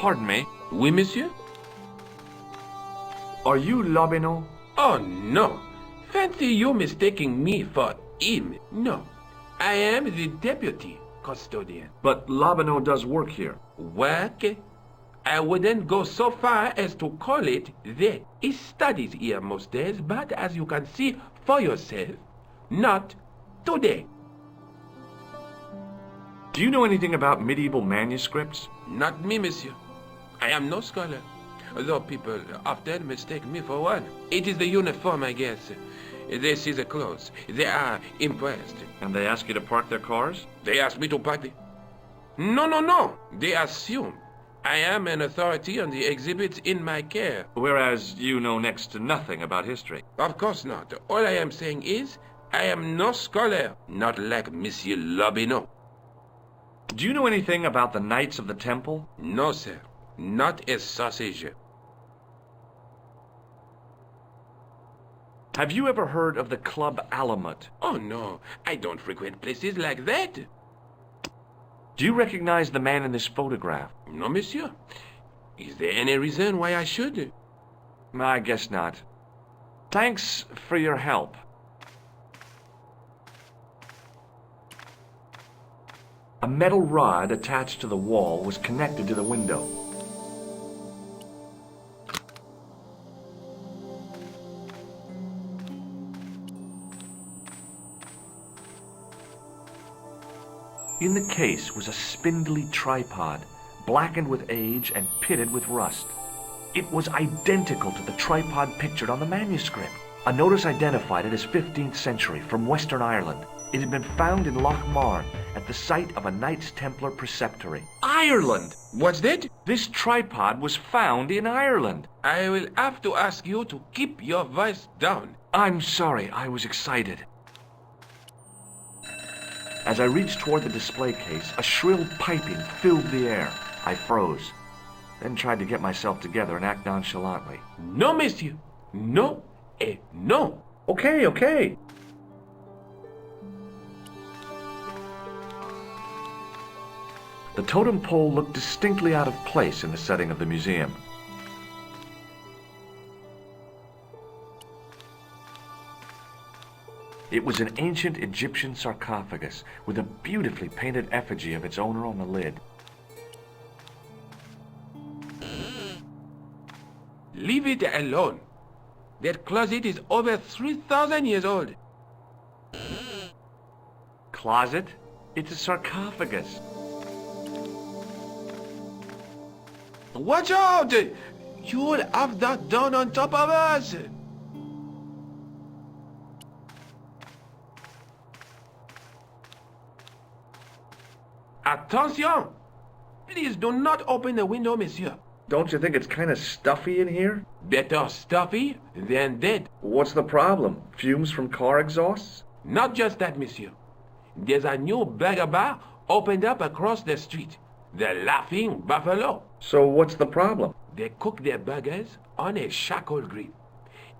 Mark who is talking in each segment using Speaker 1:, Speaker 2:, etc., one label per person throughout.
Speaker 1: Pardon me.
Speaker 2: Oui, monsieur?
Speaker 1: Are you Lobineau?
Speaker 2: Oh, no. Fancy you mistaking me for him. No. I am the deputy custodian.
Speaker 1: But Lobineau does work here.
Speaker 2: Work? I wouldn't go so far as to call it that. He studies here most days, but as you can see for yourself, not today.
Speaker 1: Do you know anything about medieval manuscripts?
Speaker 2: Not me, monsieur. I am no scholar, though people often mistake me for one. It is the uniform, I guess. They see the clothes. They are impressed.
Speaker 1: And they ask you to park their cars?
Speaker 2: They ask me to park the... No. They assume I am an authority on the exhibits in my care.
Speaker 1: Whereas you know next to nothing about history.
Speaker 2: Of course not. All I am saying is, I am no scholar, not like Monsieur Lobineau.
Speaker 1: Do you know anything about the Knights of the Temple?
Speaker 2: No, sir. Not a sausage.
Speaker 1: Have you ever heard of the Club Alamut?
Speaker 2: Oh, no. I don't frequent places like that.
Speaker 1: Do you recognize the man in this photograph?
Speaker 2: No, monsieur. Is there any reason why I should?
Speaker 1: I guess not. Thanks for your help. A metal rod attached to the wall was connected to the window. In the case was a spindly tripod, blackened with age and pitted with rust. It was identical to the tripod pictured on the manuscript. A notice identified it as 15th century from Western Ireland. It had been found in Loch Mar at the site of a Knights Templar preceptory. Ireland!
Speaker 2: What's that?
Speaker 1: This tripod was found in Ireland.
Speaker 2: I will have to ask you to keep your voice down.
Speaker 1: I'm sorry, I was excited. As I reached toward the display case, a shrill piping filled the air. I froze, then tried to get myself together and act nonchalantly.
Speaker 2: No, monsieur. No, no.
Speaker 1: Okay. The totem pole looked distinctly out of place in the setting of the museum. It was an ancient Egyptian sarcophagus with a beautifully painted effigy of its owner on the lid.
Speaker 2: Leave it alone. That closet is over 3,000 years old.
Speaker 1: Closet? It's a sarcophagus.
Speaker 2: Watch out! You'll have that done on top of us. Attention! Please do not open the window, monsieur.
Speaker 1: Don't you think it's kind of stuffy in here?
Speaker 2: Better stuffy than dead.
Speaker 1: What's the problem? Fumes from car exhausts?
Speaker 2: Not just that, monsieur. There's a new burger bar opened up across the street. The Laughing Buffalo.
Speaker 1: So what's the problem?
Speaker 2: They cook their burgers on a charcoal grill,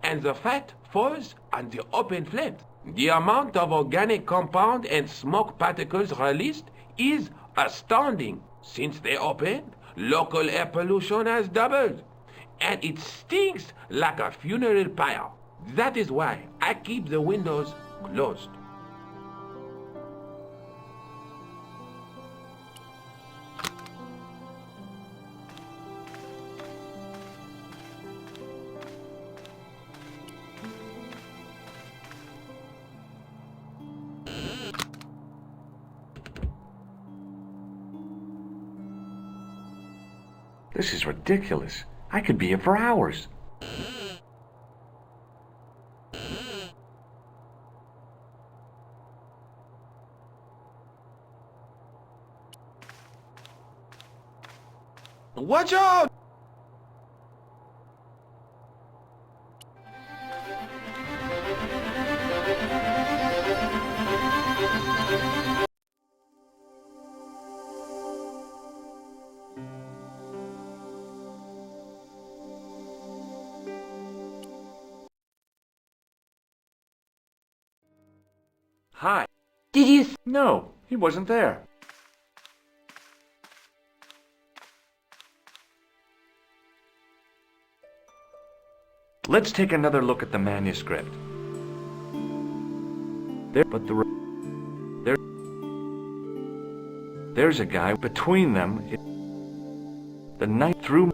Speaker 2: and the fat falls on the open flames. The amount of organic compound and smoke particles released is astounding. Since they opened, local air pollution has doubled, and it stinks like a funeral pyre. That is why I keep the windows closed.
Speaker 1: This is ridiculous. I could be here for hours.
Speaker 2: Watch out!
Speaker 1: Hi.
Speaker 3: Did you...
Speaker 1: No, he wasn't there. Let's take another look at the manuscript. There's a guy between them. The night through.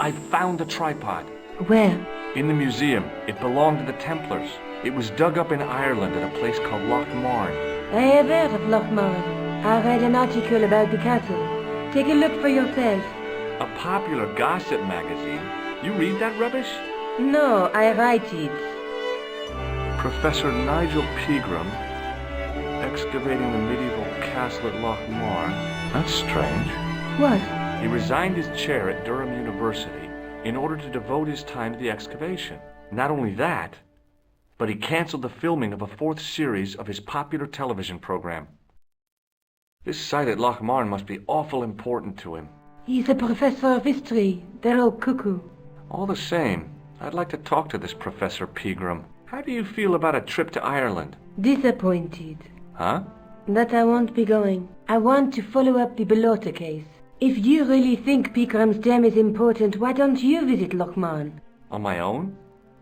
Speaker 1: I found the tripod.
Speaker 3: Where?
Speaker 1: In the museum. It belonged to the Templars. It was dug up in Ireland at a place called Loch Mar.
Speaker 3: I have heard of Loch Mar. I read an article about the castle. Take a look for yourself.
Speaker 1: A popular gossip magazine. You read that rubbish?
Speaker 3: No, I write it.
Speaker 1: Professor Nigel Pegram, excavating the medieval castle at Loch Mar. That's strange.
Speaker 3: What?
Speaker 1: He resigned his chair at Durham University in order to devote his time to the excavation. Not only that, but he canceled the filming of a 4th series of his popular television program. This site at Loch Mar must be awful important to him.
Speaker 3: He's a professor of history. They're all cuckoo.
Speaker 1: All the same, I'd like to talk to this Professor Pegram. How do you feel about a trip to Ireland?
Speaker 3: Disappointed.
Speaker 1: Huh?
Speaker 3: That I won't be going. I want to follow up the Belota case. If you really think Pegram's gem is important, why don't you visit Loch Mar?
Speaker 1: On my own?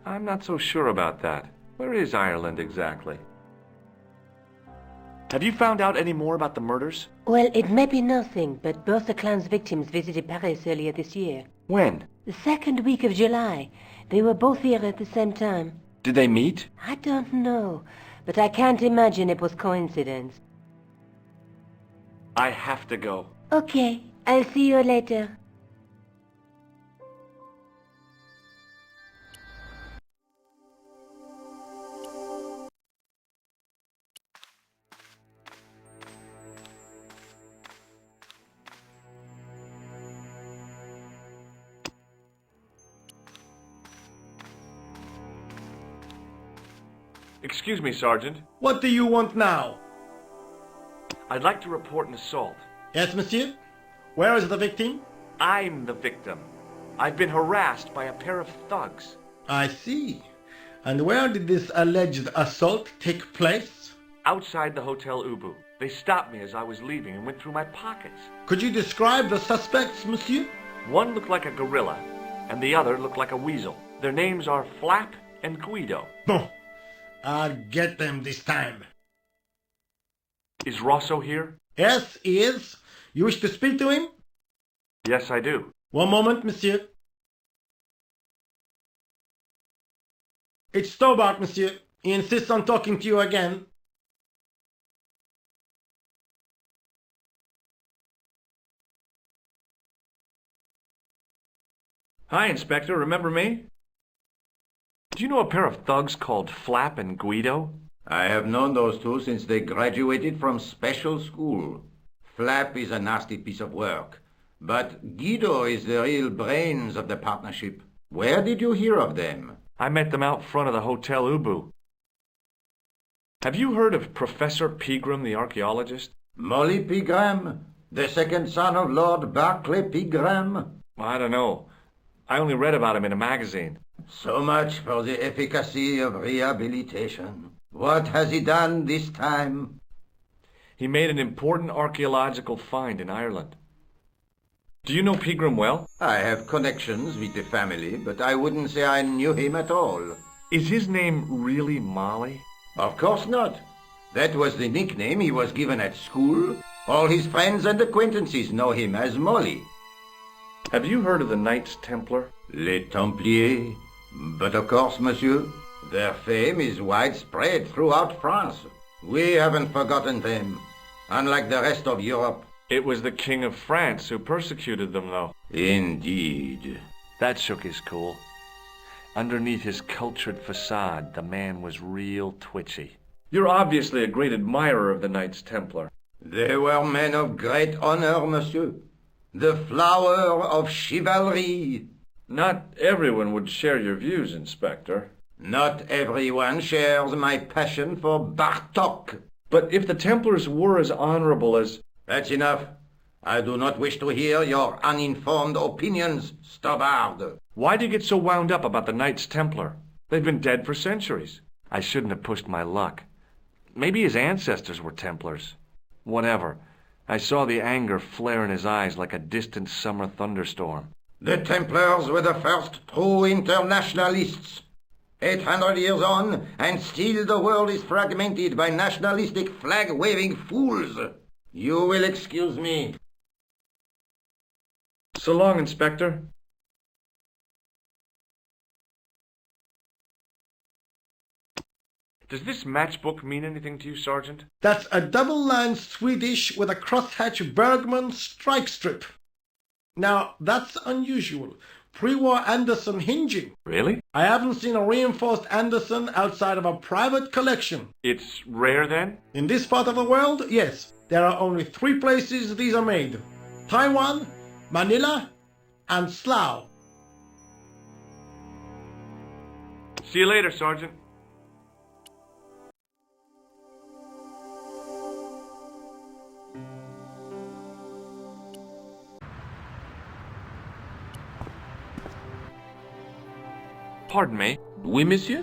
Speaker 1: I'm not so sure about that. Where is Ireland exactly? Have you found out any more about the murders?
Speaker 3: Well, it may be nothing, but both the clan's victims visited Paris earlier this year.
Speaker 1: When?
Speaker 3: The 2nd week of July. They were both here at the same time.
Speaker 1: Did they meet?
Speaker 3: I don't know, but I can't imagine it was coincidence.
Speaker 1: I have to go.
Speaker 3: Okay, I'll see you later.
Speaker 1: Excuse me, Sergeant.
Speaker 4: What do you want now?
Speaker 1: I'd like to report an assault.
Speaker 4: Yes, monsieur? Where is the victim?
Speaker 1: I'm the victim. I've been harassed by a pair of thugs.
Speaker 4: I see. And where did this alleged assault take place?
Speaker 1: Outside the Hotel Ubu. They stopped me as I was leaving and went through my pockets.
Speaker 4: Could you describe the suspects, monsieur?
Speaker 1: One looked like a gorilla, and the other looked like a weasel. Their names are Flap and Guido.
Speaker 4: Bon. I'll get them this time.
Speaker 1: Is Rosso here?
Speaker 4: Yes, he is. You wish to speak to him?
Speaker 1: Yes, I do.
Speaker 4: One moment, monsieur. It's Stobart, monsieur. He insists on talking to you again.
Speaker 1: Hi, Inspector. Remember me? Do you know a pair of thugs called Flap and Guido?
Speaker 5: I have known those two since they graduated from special school. Flap is a nasty piece of work, but Guido is the real brains of the partnership. Where did you hear of them?
Speaker 1: I met them out front of the Hotel Ubu. Have you heard of Professor Pegram, the archaeologist?
Speaker 5: Molly Pegram, the second son of Lord Barclay Pegram?
Speaker 1: I don't know. I only read about him in a magazine.
Speaker 5: So much for the efficacy of rehabilitation. What has he done this time?
Speaker 1: He made an important archaeological find in Ireland. Do you know Pegram well?
Speaker 5: I have connections with the family, but I wouldn't say I knew him at all.
Speaker 1: Is his name really Molly?
Speaker 5: Of course not. That was the nickname he was given at school. All his friends and acquaintances know him as Molly.
Speaker 1: Have you heard of the Knights Templar?
Speaker 5: Les Templiers. But of course, monsieur, their fame is widespread throughout France. We haven't forgotten them, unlike the rest of Europe.
Speaker 1: It was the King of France who persecuted them, though.
Speaker 5: Indeed.
Speaker 1: That shook his cool. Underneath his cultured facade, the man was real twitchy. You're obviously a great admirer of the Knights Templar.
Speaker 5: They were men of great honor, monsieur. The flower of chivalry.
Speaker 1: Not everyone would share your views, Inspector.
Speaker 5: Not everyone shares my passion for Bartok.
Speaker 1: But if the Templars were as honorable as...
Speaker 5: That's enough. I do not wish to hear your uninformed opinions, Stobart.
Speaker 1: Why do you get so wound up about the Knights Templar? They've been dead for centuries. I shouldn't have pushed my luck. Maybe his ancestors were Templars. Whatever. I saw the anger flare in his eyes like a distant summer thunderstorm.
Speaker 5: The Templars were the first true internationalists. 800 years on, and still the world is fragmented by nationalistic flag-waving fools. You will excuse me.
Speaker 1: So long, Inspector. Does this matchbook mean anything to you, Sergeant?
Speaker 4: That's a double-line Swedish with a crosshatch Bergman strike strip. Now, that's unusual. Pre-war Anderson hinging.
Speaker 1: Really?
Speaker 4: I haven't seen a reinforced Anderson outside of a private collection.
Speaker 1: It's rare, then?
Speaker 4: In this part of the world, yes. There are only 3 places these are made. Taiwan, Manila, and Slough.
Speaker 1: See you later, Sergeant. Pardon me.
Speaker 2: Oui, monsieur?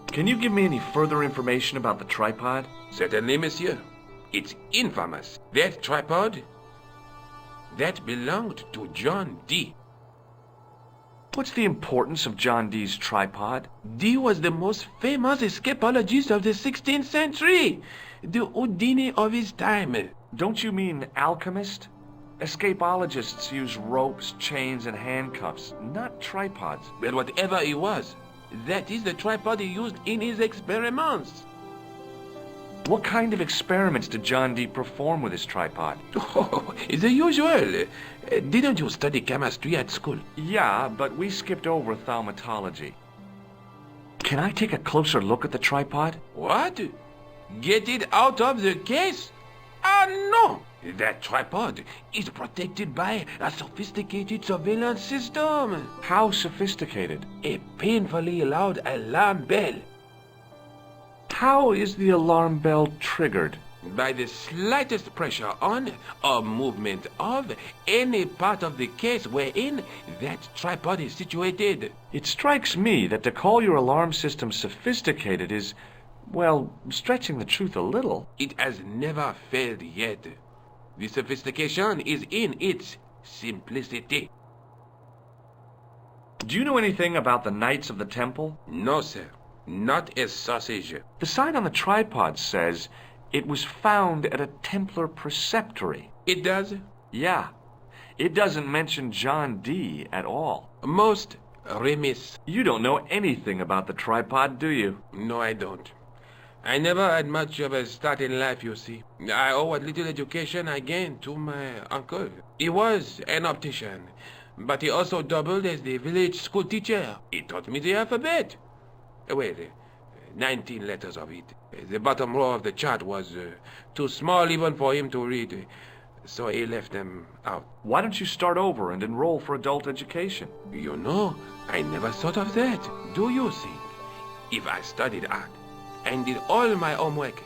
Speaker 1: Can you give me any further information about the tripod?
Speaker 2: Certainly, monsieur. It's infamous. That tripod, that belonged to John Dee.
Speaker 1: What's the importance of John Dee's tripod?
Speaker 2: Dee was the most famous escapologist of the 16th century. The Houdini of his time.
Speaker 1: Don't you mean alchemist? Escapologists use ropes, chains, and handcuffs, not tripods.
Speaker 2: But whatever it was, that is the tripod he used in his experiments.
Speaker 1: What kind of experiments did John Dee perform with his tripod?
Speaker 2: Oh, the usual. Didn't you study chemistry at school?
Speaker 1: Yeah, but we skipped over thaumatology. Can I take a closer look at the tripod?
Speaker 2: What? Get it out of the case? Ah, no! That tripod is protected by a sophisticated surveillance system.
Speaker 1: How sophisticated?
Speaker 2: A painfully loud alarm bell.
Speaker 1: How is the alarm bell triggered?
Speaker 2: By the slightest pressure on or movement of any part of the case wherein that tripod is situated.
Speaker 1: It strikes me that to call your alarm system sophisticated is, well, stretching the truth a little.
Speaker 2: It has never failed yet. The sophistication is in its simplicity.
Speaker 1: Do you know anything about the Knights of the Temple?
Speaker 2: No, sir. Not a sausage.
Speaker 1: The sign on the tripod says it was found at a Templar preceptory.
Speaker 2: It does?
Speaker 1: Yeah. It doesn't mention John Dee at all.
Speaker 2: Most remiss.
Speaker 1: You don't know anything about the tripod, do you?
Speaker 2: No, I don't. I never had much of a start in life, you see. I owe what little education I gained to my uncle. He was an optician, but he also doubled as the village school teacher. He taught me the alphabet. Well, 19 letters of it. The bottom row of the chart was too small even for him to read, so he left them out.
Speaker 1: Why don't you start over and enroll for adult education?
Speaker 2: You know, I never thought of that. Do you see? If I studied art and did all my homework,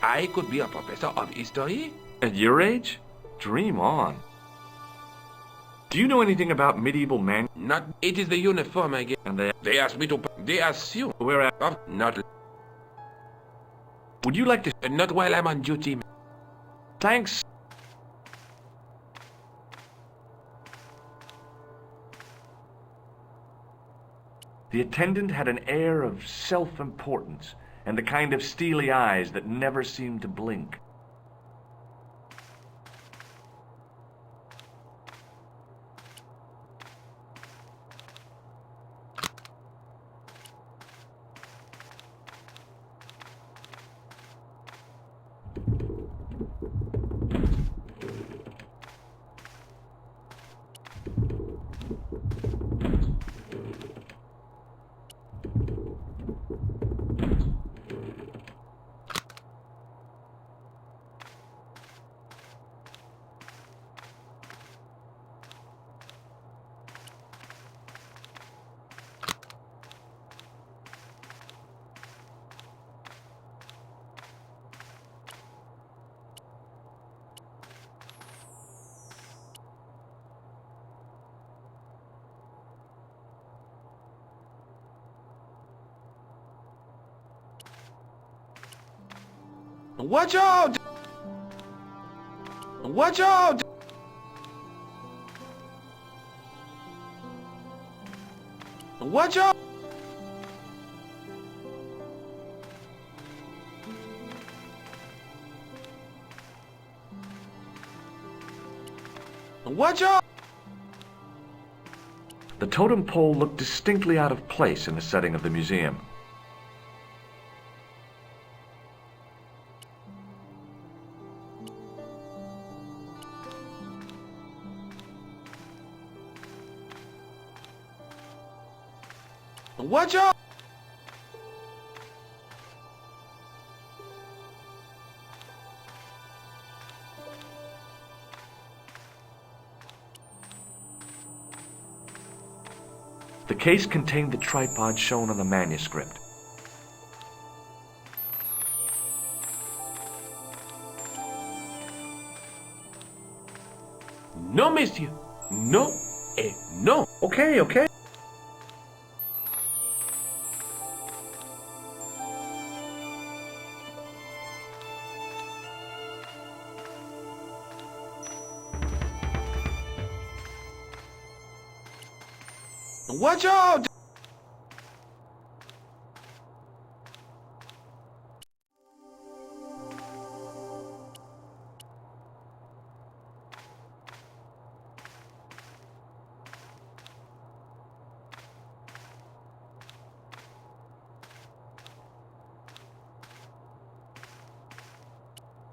Speaker 2: I could be a professor of history.
Speaker 1: At your age? Dream on. Do you know anything about medieval man?
Speaker 2: Not. It is the uniform I get.
Speaker 1: And
Speaker 2: They asked me to. They assume.
Speaker 1: where?
Speaker 2: Not.
Speaker 1: Would you like to?
Speaker 2: Not while I'm on duty.
Speaker 1: Thanks. The attendant had an air of self-importance and the kind of steely eyes that never seemed to blink.
Speaker 2: Watch out! Watch out! Watch out! Watch out!
Speaker 1: The totem pole looked distinctly out of place in the setting of the museum.
Speaker 2: Watch out!
Speaker 1: The case contained the tripod shown on the manuscript.
Speaker 2: No, monsieur. No et no.
Speaker 1: Okay, okay.
Speaker 2: Watch out!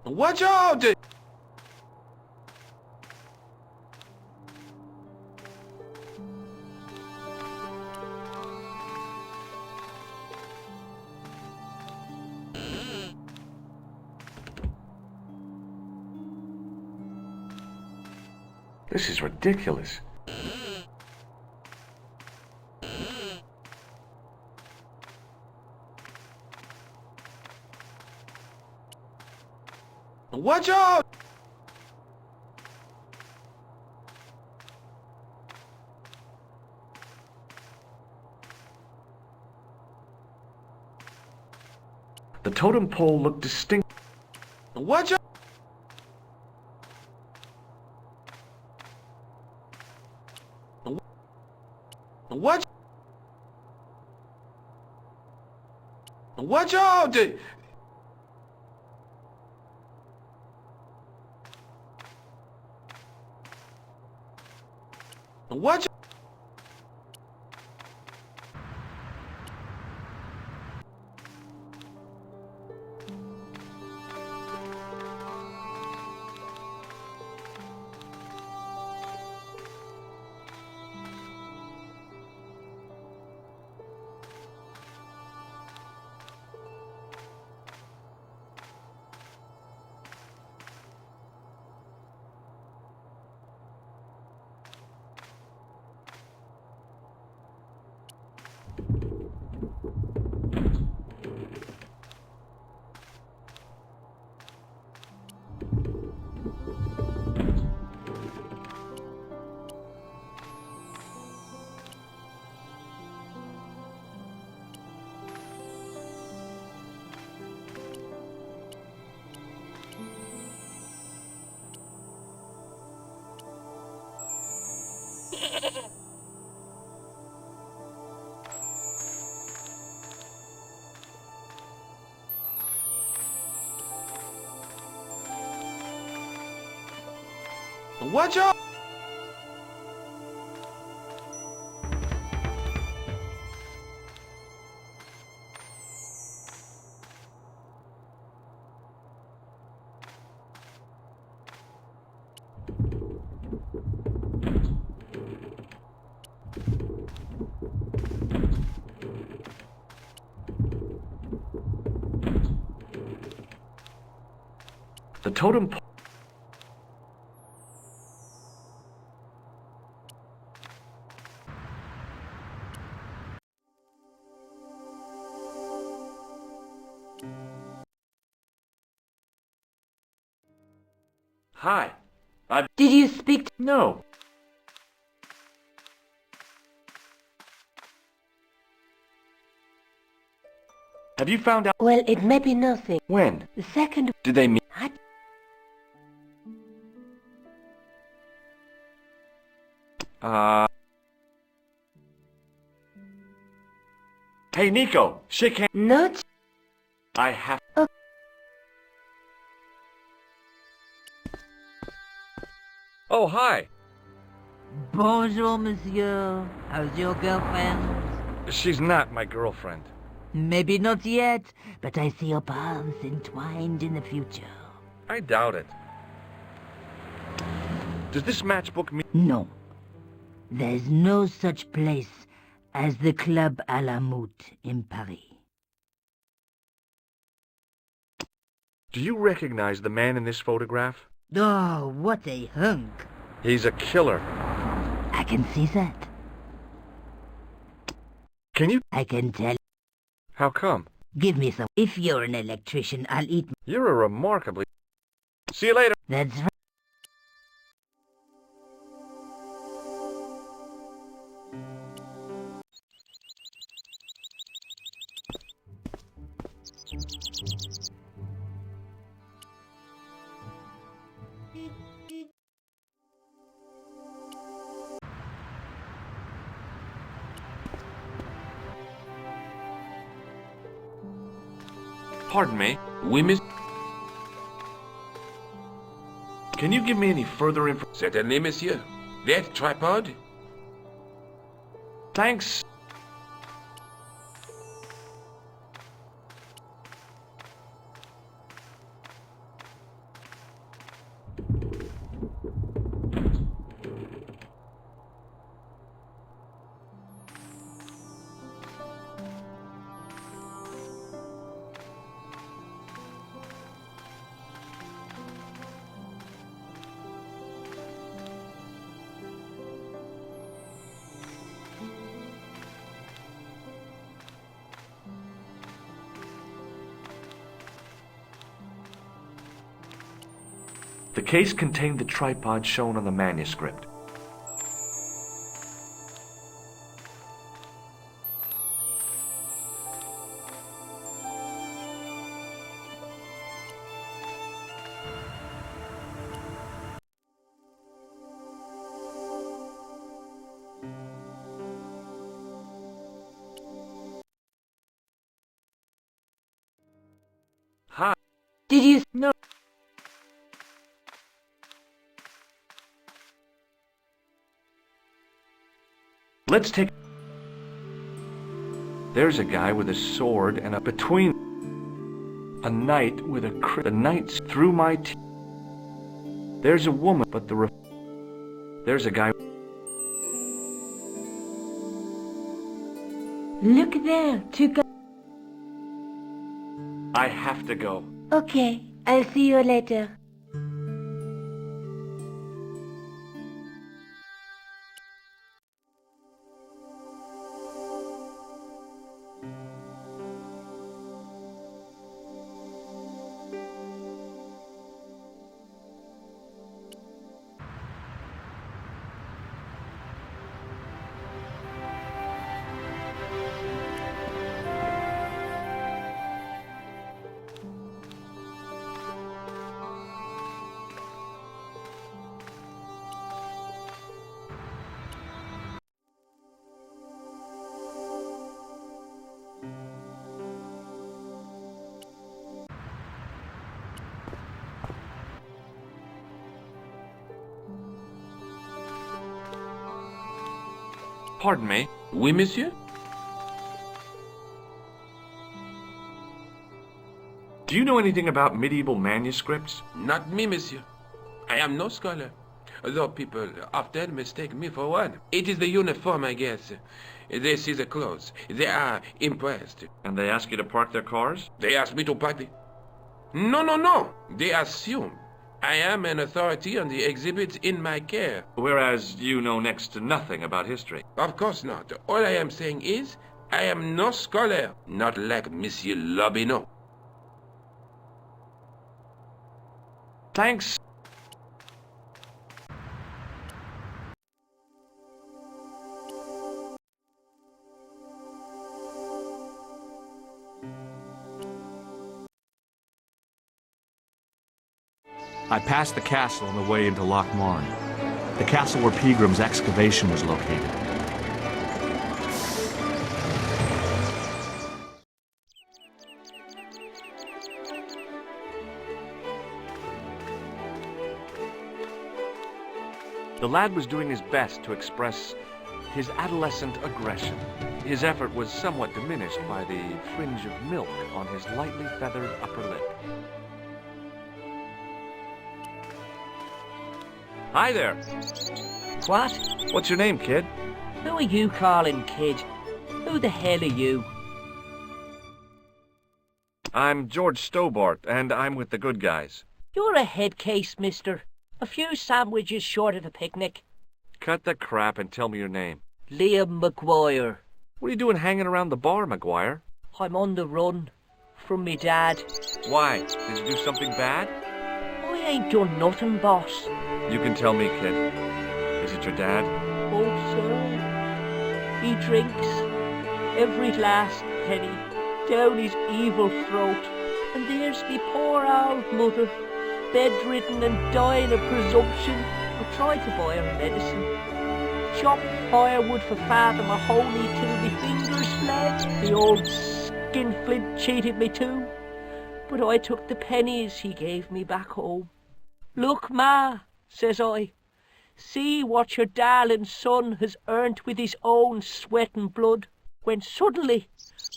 Speaker 2: Watch out!
Speaker 1: This is ridiculous.
Speaker 2: Watch out!
Speaker 1: The totem pole looked distinct.
Speaker 2: Watch out! Watch! Watch out! Watch! Watch out!
Speaker 1: The totem pole. Hi.
Speaker 3: Did you speak to...
Speaker 1: No. Have you found out
Speaker 3: Well, it may be nothing.
Speaker 1: when?
Speaker 3: The second...
Speaker 1: Did they meet? Hey, Nico, shake hands.
Speaker 3: Not?
Speaker 1: I have... Oh, hi.
Speaker 6: Bonjour, monsieur. How's your girlfriend?
Speaker 1: She's not my girlfriend.
Speaker 6: Maybe not yet, but I see your paths entwined in the future.
Speaker 1: I doubt it. Does this matchbook mean...
Speaker 6: No. There's no such place as the Club à la Moute in Paris.
Speaker 1: Do you recognize the man in this photograph?
Speaker 6: Oh, what a hunk.
Speaker 1: He's a killer.
Speaker 6: I can see that.
Speaker 1: Can you...
Speaker 6: I can tell.
Speaker 1: How come?
Speaker 6: Give me some. If you're an electrician, I'll eat.
Speaker 1: You're a remarkably... See you later.
Speaker 6: That's right.
Speaker 1: Pardon me.
Speaker 2: Oui, miss.
Speaker 1: Can you give me any further info?
Speaker 2: Certainly, monsieur. That tripod?
Speaker 1: Thanks. The case contained the tripod shown on the manuscript. Hi.
Speaker 3: Did you... No.
Speaker 1: Let's take... There's a guy with a sword and a between... A knight with a the knight's through my teeth. There's a woman, but there's a guy...
Speaker 3: Look there, two guys.
Speaker 1: I have to go.
Speaker 3: Okay, I'll see you later.
Speaker 1: Pardon me.
Speaker 2: Oui, monsieur.
Speaker 1: Do you know anything about medieval manuscripts?
Speaker 2: Not me, monsieur. I am no scholar. Though people often mistake me for one. It is the uniform, I guess. They see the clothes. They are impressed.
Speaker 1: And they ask you to park their cars?
Speaker 2: They ask me to park the... No. They assume I am an authority on the exhibits in my care.
Speaker 1: Whereas you know next to nothing about history.
Speaker 2: Of course not. All I am saying is, I am no scholar. Not like Monsieur Lobineau.
Speaker 1: Thanks.
Speaker 7: I passed the castle on the way into Loch Mar.
Speaker 1: The castle where Pegram's excavation was located. The lad was doing his best to express his adolescent aggression. His effort was somewhat diminished by the fringe of milk on his lightly feathered upper lip. Hi there.
Speaker 7: What?
Speaker 1: What's your name, kid?
Speaker 7: Who are you calling kid? Who the hell are you?
Speaker 1: I'm George Stobart, and I'm with the good guys.
Speaker 7: You're a head case, mister. A few sandwiches short of a picnic.
Speaker 1: Cut the crap and tell me your name.
Speaker 7: Liam McGuire.
Speaker 1: What are you doing hanging around the bar, McGuire?
Speaker 7: I'm on the run. From me dad.
Speaker 1: Why? Did you do something bad?
Speaker 7: I ain't done nothing, boss.
Speaker 1: You can tell me, kid. Is it your dad?
Speaker 7: Oh, sir. He drinks every last penny down his evil throat. And there's me poor old mother, bedridden and dying of presumption. I tried to buy her medicine. Chopped firewood for Father Mahoney till me fingers bled. The old skinflint cheated me too. But I took the pennies he gave me back home. Look, Ma, says I, see what your darling son has earned with his own sweat and blood. When suddenly,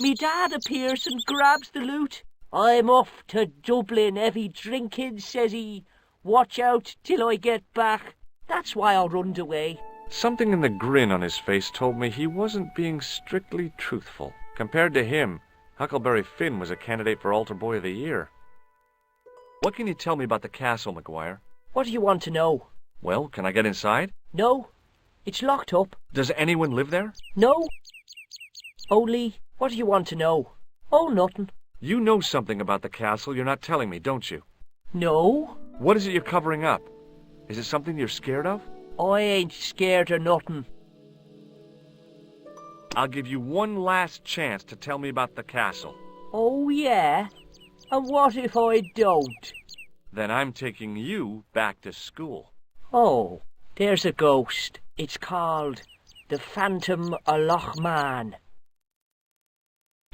Speaker 7: me dad appears and grabs the loot. I'm off to Dublin, heavy drinking, says he. Watch out till I get back. That's why I runned away.
Speaker 1: Something in the grin on his face told me he wasn't being strictly truthful. Compared to him, Huckleberry Finn was a candidate for Altar Boy of the Year. What can you tell me about the castle, McGuire?
Speaker 7: What do you want to know?
Speaker 1: Well, can I get inside?
Speaker 7: No, it's locked up.
Speaker 1: Does anyone live there?
Speaker 7: No. Only, what do you want to know? Oh, nothing.
Speaker 1: You know something about the castle you're not telling me, don't you?
Speaker 7: No.
Speaker 1: What is it you're covering up? Is it something you're scared of?
Speaker 7: I ain't scared of nothing.
Speaker 1: I'll give you one last chance to tell me about the castle.
Speaker 7: Oh, yeah? And what if I don't?
Speaker 1: Then I'm taking you back to school.
Speaker 7: Oh, there's a ghost. It's called the Phantom of Loch Mar.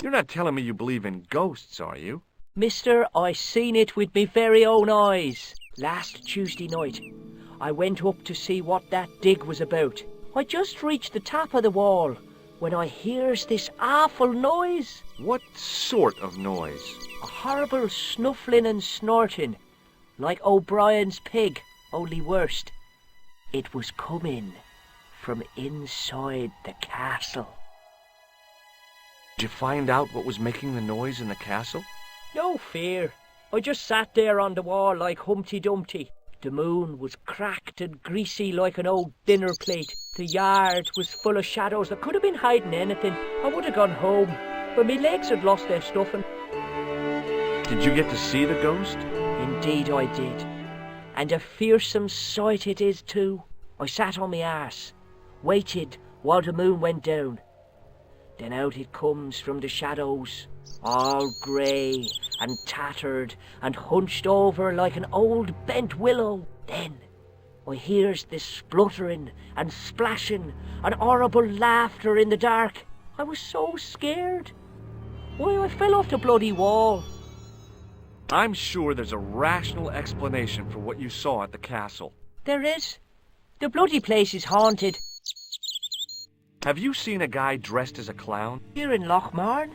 Speaker 1: You're not telling me you believe in ghosts, are you?
Speaker 7: Mister, I seen it with me very own eyes. Last Tuesday night, I went up to see what that dig was about. I just reached the top of the wall when I hears this awful noise.
Speaker 1: What sort of noise?
Speaker 7: A horrible snuffling and snorting, like O'Brien's pig, only worse. It was coming from inside the castle.
Speaker 1: Did you find out what was making the noise in the castle?
Speaker 7: No fear. I just sat there on the wall like Humpty Dumpty. The moon was cracked and greasy like an old dinner plate. The yard was full of shadows that could have been hiding anything. I would have gone home, but my legs had lost their stuffing.
Speaker 1: Did you get to see the ghost?
Speaker 7: Indeed I did. And a fearsome sight it is too. I sat on my arse, waited while the moon went down. Then out it comes from the shadows, all grey and tattered and hunched over like an old bent willow. Then I hears this spluttering and splashing and horrible laughter in the dark. I was so scared. Why, I fell off the bloody wall.
Speaker 1: I'm sure there's a rational explanation for what you saw at the castle.
Speaker 7: There is. The bloody place is haunted.
Speaker 1: Have you seen a guy dressed as a clown?
Speaker 7: Here in Loch Mar,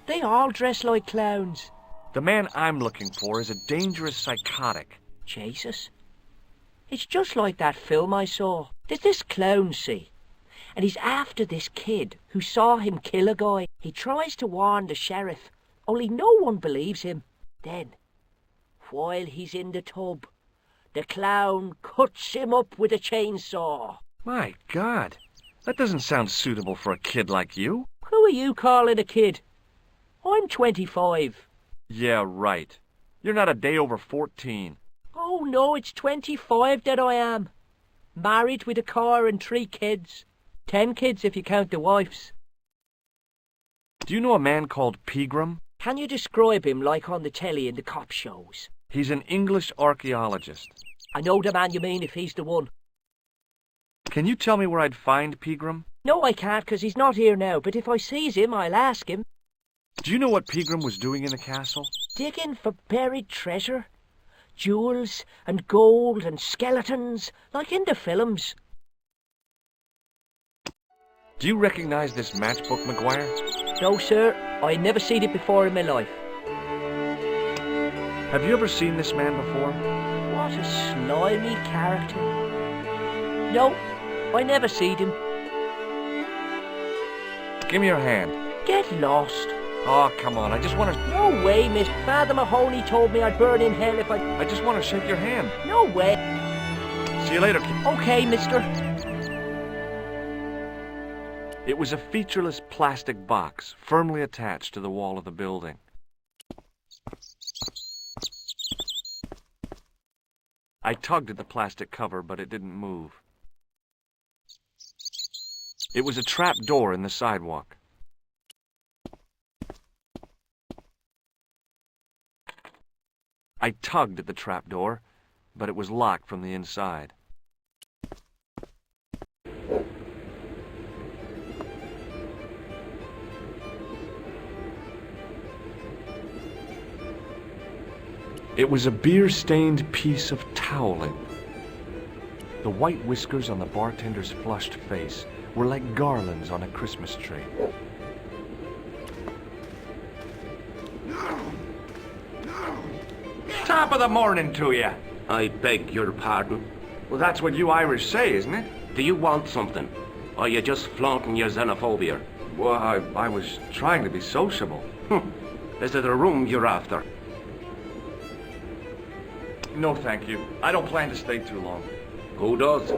Speaker 7: they all dress like clowns.
Speaker 1: The man I'm looking for is a dangerous psychotic.
Speaker 7: Jesus. It's just like that film I saw. There's this clown, see? And he's after this kid who saw him kill a guy. He tries to warn the sheriff, only no one believes him. Then, while he's in the tub, the clown cuts him up with a chainsaw.
Speaker 1: My God, that doesn't sound suitable for a kid like you.
Speaker 7: Who are you calling a kid? I'm 25.
Speaker 1: Yeah, right. You're not a day over 14.
Speaker 7: Oh no, it's 25 that I am. Married with a car and 3 kids. 10 kids if you count the wives.
Speaker 1: Do you know a man called Pegram?
Speaker 7: Can you describe him like on the telly in the cop shows?
Speaker 1: He's an English archaeologist.
Speaker 7: I know the man you mean if he's the one.
Speaker 1: Can you tell me where I'd find Pegram?
Speaker 7: No, I can't, 'cause he's not here now, but if I sees him, I'll ask him.
Speaker 1: Do you know what Pegram was doing in the castle?
Speaker 7: Digging for buried treasure. Jewels and gold and skeletons, like in the films.
Speaker 1: Do you recognize this matchbook, McGuire?
Speaker 7: No, sir, I never seen it before in my life.
Speaker 1: Have you ever seen this man before?
Speaker 7: What a slimy character. No, I never seen him.
Speaker 1: Give me your hand.
Speaker 7: Get lost.
Speaker 1: Oh, come on, I just want to...
Speaker 7: No way, Miss. Father Mahoney told me I'd burn in hell if
Speaker 1: I just want to shake your hand.
Speaker 7: No way.
Speaker 1: See you later, kid.
Speaker 7: Okay, mister.
Speaker 1: It was a featureless plastic box, firmly attached to the wall of the building. I tugged at the plastic cover, but it didn't move. It was a trap door in the sidewalk. I tugged at the trap door, but it was locked from the inside. It was a beer-stained piece of toweling. The white whiskers on the bartender's flushed face were like garlands on a Christmas tree. Top of the morning to you.
Speaker 2: I beg your pardon.
Speaker 1: Well, that's what you Irish say, isn't it?
Speaker 2: Do you want something? Or are you just flaunting your xenophobia?
Speaker 1: Well, I was trying to be sociable.
Speaker 2: Is it a room you're after?
Speaker 1: No, thank you. I don't plan to stay too long.
Speaker 2: Who does?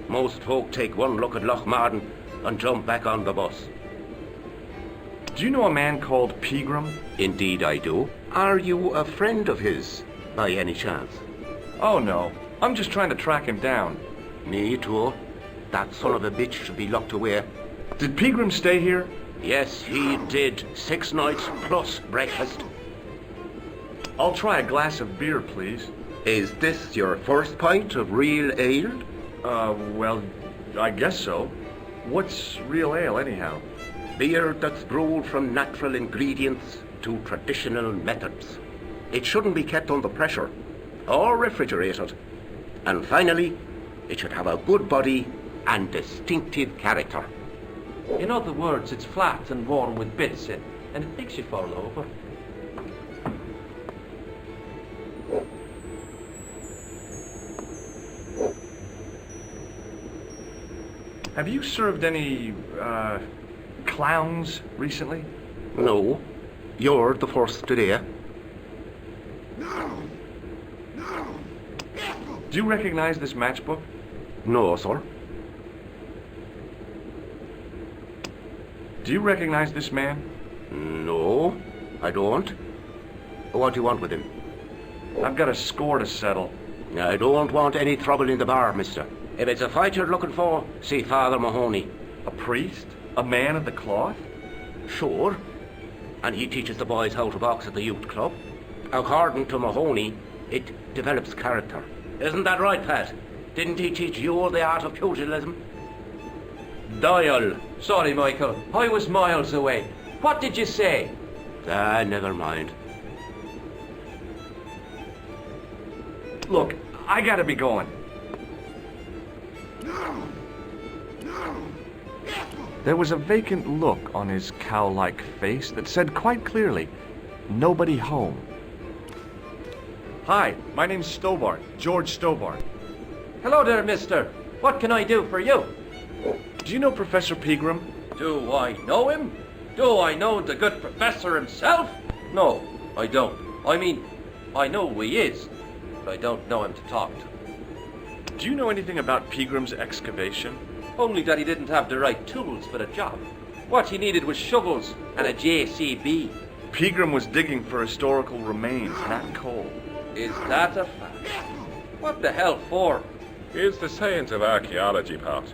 Speaker 2: Most folk take one look at Loch Mar and jump back on the bus.
Speaker 1: Do you know a man called Pegram?
Speaker 2: Indeed I do. Are you a friend of his, by any chance?
Speaker 1: Oh, no. I'm just trying to track him down.
Speaker 2: Me too. That son of a bitch should be locked away.
Speaker 1: Did Pegram stay here?
Speaker 2: Yes, he did. 6 nights plus breakfast.
Speaker 1: I'll try a glass of beer, please.
Speaker 2: Is this your first pint of real ale?
Speaker 1: Well, I guess so. What's real ale, anyhow?
Speaker 2: Beer that's brewed from natural ingredients to traditional methods. It shouldn't be kept under pressure or refrigerated. And finally, it should have a good body and distinctive character.
Speaker 8: In other words, it's flat and warm with bits in, and it makes you fall over.
Speaker 1: Have you served any, clowns recently?
Speaker 2: No, you're the first today.
Speaker 1: Do you recognize this matchbook?
Speaker 2: No, sir.
Speaker 1: Do you recognize this man?
Speaker 2: No, I don't. What do you want with him?
Speaker 1: I've got a score to settle.
Speaker 2: I don't want any trouble in the bar, mister. If it's a fight you're looking for, see Father Mahoney.
Speaker 1: A priest? A man of the cloth?
Speaker 2: Sure. And he teaches the boys how to box at the youth club. According to Mahoney, it develops character. Isn't that right, Pat? Didn't he teach you the art of pugilism? Doyle.
Speaker 8: Sorry, Michael. I was miles away. What did you say?
Speaker 2: Never mind.
Speaker 1: Look, I gotta be going. There was a vacant look on his cow-like face that said quite clearly, "Nobody home." Hi, my name's Stobart, George Stobart.
Speaker 8: Hello there, mister. What can I do for you?
Speaker 1: Do you know Professor Pegram?
Speaker 8: Do I know him? Do I know the good professor himself? No, I don't. I mean, I know who he is, but I don't know him to talk to.
Speaker 1: Do you know anything about Pegram's excavation?
Speaker 8: Only that he didn't have the right tools for the job. What he needed was shovels and a JCB.
Speaker 1: Pegram was digging for historical remains, not coal.
Speaker 8: Is that a fact? What the hell for?
Speaker 9: It's the science of archaeology, Pat.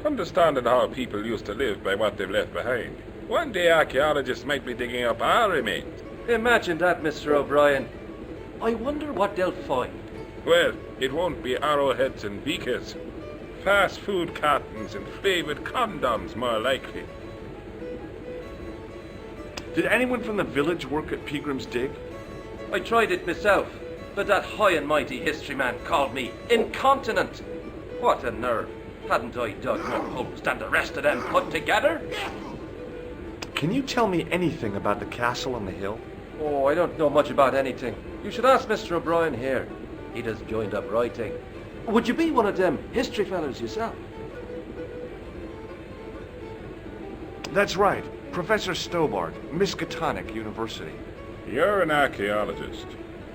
Speaker 9: Understanding how people used to live by what they've left behind. One day archaeologists might be digging up our remains.
Speaker 8: Imagine that, Mr. O'Brien. I wonder what they'll find.
Speaker 9: Well, it won't be arrowheads and beakers. fast food cartons and flavored condoms, more likely.
Speaker 1: Did anyone from the village work at Peagram's dig?
Speaker 8: I tried it myself, but that high and mighty history man called me incontinent. What a nerve. Hadn't I dug more holes than the rest of them put together?
Speaker 1: Can you tell me anything about the castle on the hill?
Speaker 8: Oh, I don't know much about anything. You should ask Mr. O'Brien here. He does joined up writing. Would you be one of them history fellows yourself?
Speaker 1: That's right. Professor Stobart, Miskatonic University.
Speaker 9: You're an archaeologist,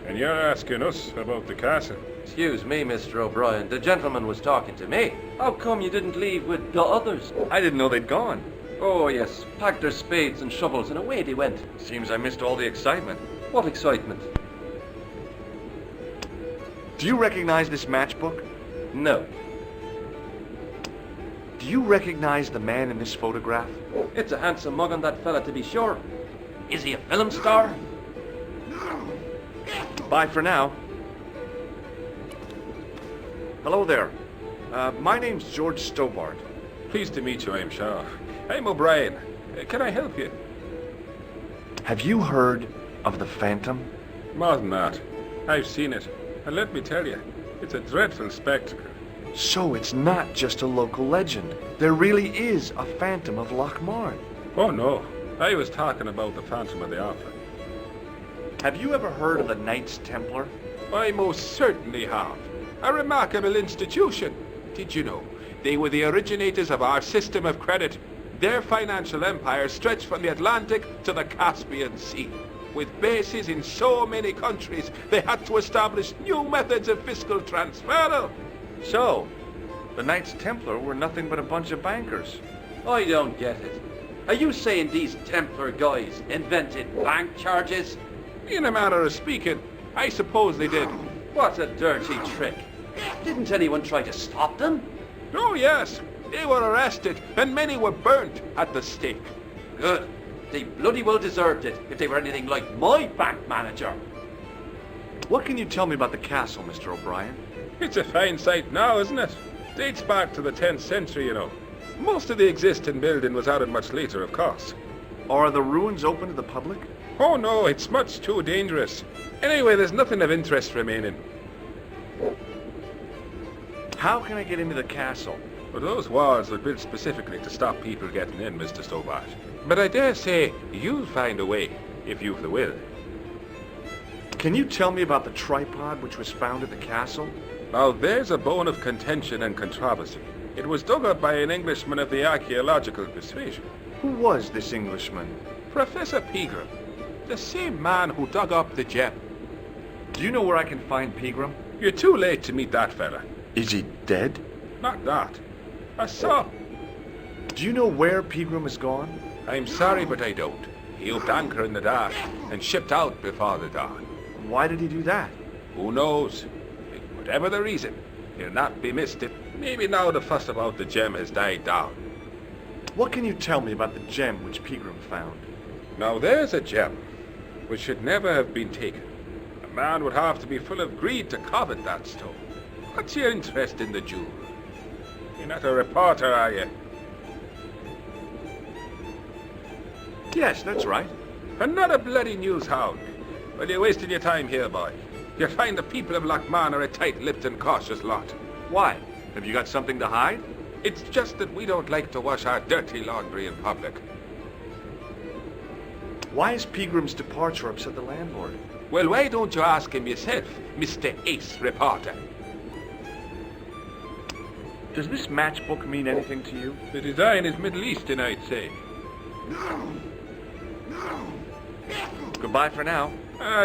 Speaker 9: and you're asking us about the castle.
Speaker 8: Excuse me, Mr. O'Brien. The gentleman was talking to me. How come you didn't leave with the others?
Speaker 1: I didn't know they'd gone.
Speaker 8: Oh, yes. Packed their spades and shovels and away they went.
Speaker 1: Seems I missed all the excitement.
Speaker 8: What excitement?
Speaker 1: Do you recognize this matchbook?
Speaker 8: No.
Speaker 1: Do you recognize the man in this photograph?
Speaker 8: It's a handsome mug on that fella, to be sure. Is he a film star?
Speaker 1: Bye for now. Hello there. My name's George Stobart.
Speaker 9: Pleased to meet you, I'm sure. I'm O'Brien. Can I help you?
Speaker 1: Have you heard of the Phantom?
Speaker 9: More than that. I've seen it. And let me tell you, it's a dreadful spectacle.
Speaker 1: So it's not just a local legend. There really is a Phantom of Loch Mar.
Speaker 9: Oh no, I was talking about the Phantom of the Opera.
Speaker 1: Have you ever heard of the Knights Templar?
Speaker 2: I most certainly have. A remarkable institution. Did you know? They were the originators of our system of credit. Their financial empire stretched from the Atlantic to the Caspian Sea. With bases in so many countries, they had to establish new methods of fiscal transfer.
Speaker 1: So, the Knights Templar were nothing but a bunch of bankers.
Speaker 8: I don't get it. Are you saying these Templar guys invented bank charges?
Speaker 2: In a manner of speaking, I suppose they did.
Speaker 8: What a dirty trick. Didn't anyone try to stop them?
Speaker 2: Oh yes, they were arrested and many were burnt at the stake.
Speaker 8: Good. They bloody well deserved it if they were anything like my bank manager.
Speaker 1: What can you tell me about the castle, Mr. O'Brien?
Speaker 9: It's a fine sight now, isn't it? Dates back to the 10th century, you know. Most of the existing building was added much later, of course.
Speaker 1: Are the ruins open to the public?
Speaker 9: Oh no, it's much too dangerous. Anyway, there's nothing of interest remaining.
Speaker 1: How can I get into the castle?
Speaker 9: But those walls were built specifically to stop people getting in, Mr. Stobart. But I dare say you'll find a way, if you've the will.
Speaker 1: Can you tell me about the tripod which was found at the castle?
Speaker 9: Now there's a bone of contention and controversy. It was dug up by an Englishman of the archaeological persuasion.
Speaker 1: Who was this Englishman?
Speaker 2: Professor Pegram, the same man who dug up the gem.
Speaker 1: Do you know where I can find Pegram?
Speaker 9: You're too late to meet that fella.
Speaker 1: Is he dead?
Speaker 9: Not that. I saw.
Speaker 1: Do you know where Pegram has gone?
Speaker 2: I'm sorry, but I don't. He upped anchor in the dark and shipped out before the dawn.
Speaker 1: Why did he do that?
Speaker 2: Who knows? Whatever the reason, he'll not be missed if maybe now the fuss about the gem has died down.
Speaker 1: What can you tell me about the gem which Pegram found?
Speaker 9: Now there's a gem which should never have been taken. A man would have to be full of greed to covet that stone. What's your interest in the jewel? You're not a reporter, are you?
Speaker 1: Yes, that's right.
Speaker 2: And not a bloody news hound. Well, you're wasting your time here, boy. You'll find the people of Loch Mar are a tight-lipped and cautious lot.
Speaker 1: Why? Have you got something to hide?
Speaker 2: It's just that we don't like to wash our dirty laundry in public.
Speaker 1: Why has Pegram's departure upset the landlord?
Speaker 2: Well, why don't you ask him yourself, Mr. Ace Reporter?
Speaker 1: Does this matchbook mean anything to you?
Speaker 9: The design is Middle Eastern, I'd say.
Speaker 1: Goodbye for now.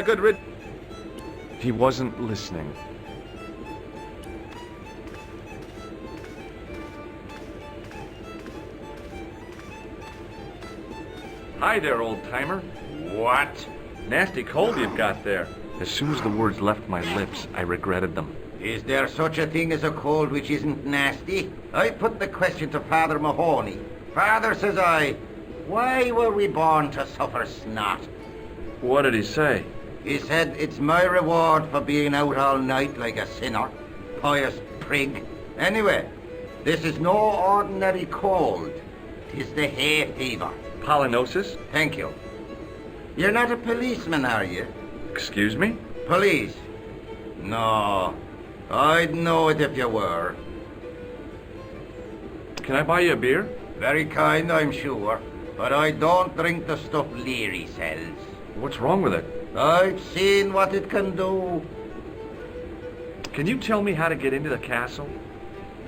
Speaker 9: Good rid...
Speaker 1: He wasn't listening. Hi there, old-timer.
Speaker 5: What?
Speaker 1: Nasty cold you've got there. As soon as the words left my lips, I regretted them.
Speaker 5: Is there such a thing as a cold which isn't nasty? I put the question to Father Mahoney. Father, says I, why were we born to suffer snot?
Speaker 1: What did he say?
Speaker 5: He said, it's my reward for being out all night like a sinner. Pious prig. Anyway, This is no ordinary cold. 'Tis the hay fever.
Speaker 1: Pollinosis?
Speaker 5: Thank you. You're not a policeman, are you?
Speaker 1: Excuse me?
Speaker 5: Police? No. I'd know it if you were.
Speaker 1: Can I buy you a beer?
Speaker 5: Very kind, I'm sure. But I don't drink the stuff Leary sells.
Speaker 1: What's wrong with it?
Speaker 5: I've seen what it can do.
Speaker 1: Can you tell me how to get into the castle?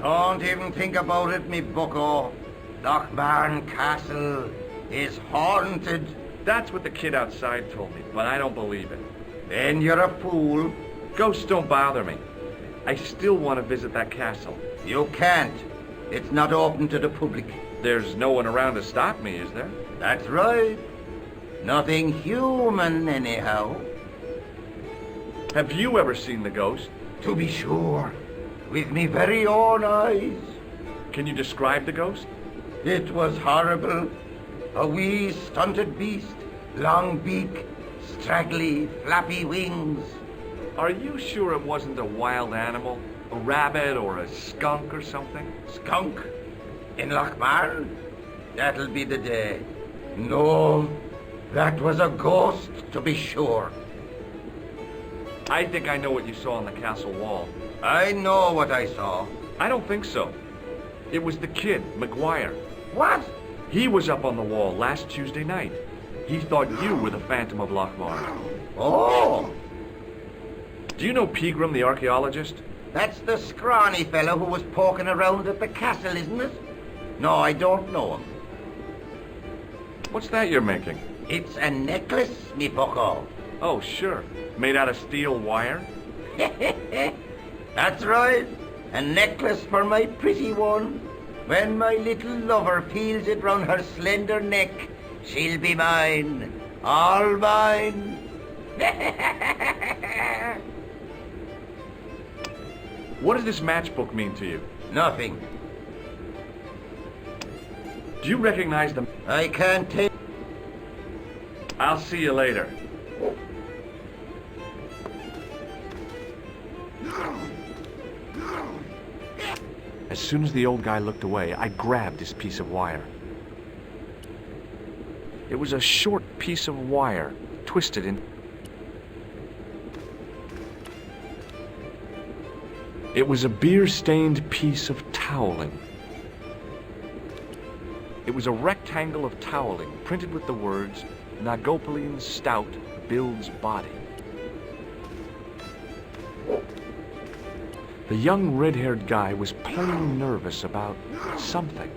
Speaker 5: Don't even think about it, me bucko. Loch Mar Castle is haunted.
Speaker 1: That's what the kid outside told me, but I don't believe it.
Speaker 5: Then you're a fool.
Speaker 1: Ghosts don't bother me. I still want to visit that castle.
Speaker 5: You can't. It's not open to the public.
Speaker 1: There's no one around to stop me, is there?
Speaker 5: That's right. Nothing human, anyhow.
Speaker 1: Have you ever seen the ghost?
Speaker 5: To be sure. With me very own eyes.
Speaker 1: Can you describe the ghost?
Speaker 5: It was horrible. A wee stunted beast. Long beak. Straggly, flappy wings.
Speaker 1: Are you sure it wasn't a wild animal? A rabbit or a skunk or something?
Speaker 5: Skunk? In Loch Mar? That'll be the day. No, that was a ghost, to be sure.
Speaker 1: I think I know what you saw on the castle wall.
Speaker 5: I know what I saw.
Speaker 1: I don't think so. It was the kid, McGuire.
Speaker 5: What?
Speaker 1: He was up on the wall last Tuesday night. He thought you were the Phantom of Loch Mar.
Speaker 5: Oh!
Speaker 1: Do you know Pegram, the archaeologist?
Speaker 5: That's the scrawny fellow who was poking around at the castle, isn't it? No, I don't know him.
Speaker 1: What's that you're making?
Speaker 5: It's a necklace, me bucko.
Speaker 1: Oh, sure. Made out of steel wire?
Speaker 5: That's right. A necklace for my pretty one. When my little lover feels it round her slender neck, she'll be mine. All mine.
Speaker 1: What does this matchbook mean to you?
Speaker 5: Nothing.
Speaker 1: Do you recognize them?
Speaker 5: I can't take...
Speaker 1: I'll see you later. As soon as the old guy looked away, I grabbed this piece of wire. It was a short piece of wire, twisted in... It was a beer-stained piece of toweling. It was a rectangle of toweling, printed with the words, Nagopolian stout builds body. The young red-haired guy was plainly nervous about something.